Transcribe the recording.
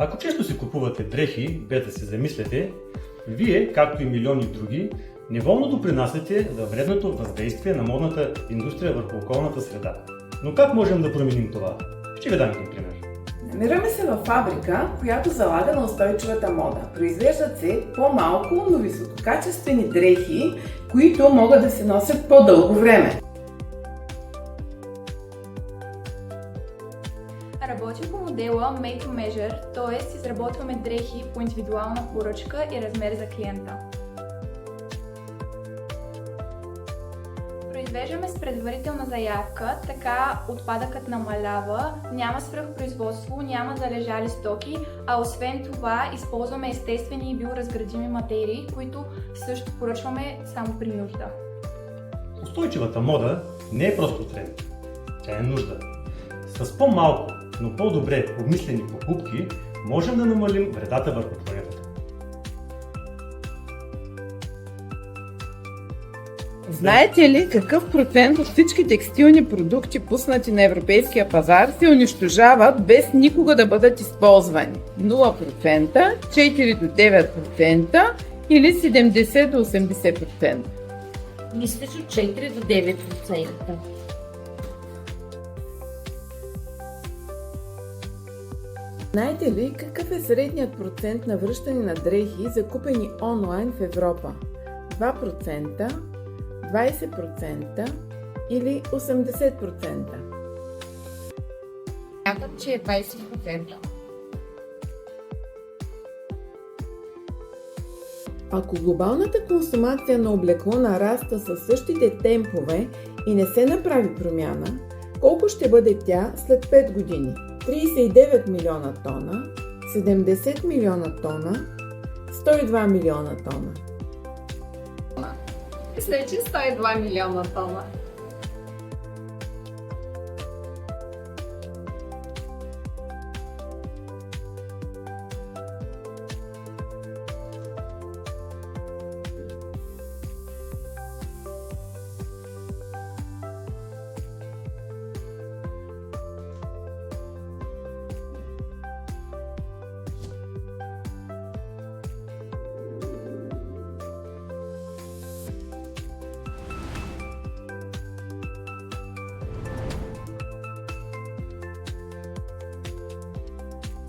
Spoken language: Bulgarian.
Ако често си купувате дрехи, без да се замисляте, вие, както и милиони други, неволно допринасяте за вредното въздействие на модната индустрия върху околната среда. Но как можем да променим това? Ще ви дам един пример. Намираме се във фабрика, която залага на устойчивата мода. Произвеждат се по-малко, но висококачествени дрехи, които могат да се носят по-дълго време. Работим по модела Made to Measure, т.е. изработваме дрехи по индивидуална поръчка и размер за клиента. Произвеждаме с предварителна заявка, така отпадъкът намалява, няма свръхпроизводство, няма залежали стоки, а освен това използваме естествени и биоразградими материи, които също поръчваме само при нужда. Устойчивата мода не е просто тренд, тя е нужда. С по-малко, но по-добре обмислени покупки можем да намалим вредата върху планетата. Знаете ли какъв процент от всички текстилни продукти, пуснати на европейския пазар, се унищожават без никога да бъдат използвани? 0%, 4 до 9% или 70 до 80%? Мисля, че 4 до 9%. Знаете ли какъв е средният процент на връщане на дрехи, закупени онлайн в Европа? 2%, 20% или 80%? Смятам, че е 20%. Ако глобалната консумация на облекло нараства със същите темпове и не се направи промяна, колко ще бъде тя след 5 години? 39 милиона тона, 70 милиона тона, 102 милиона тона. Мисля, че 102 милиона тона.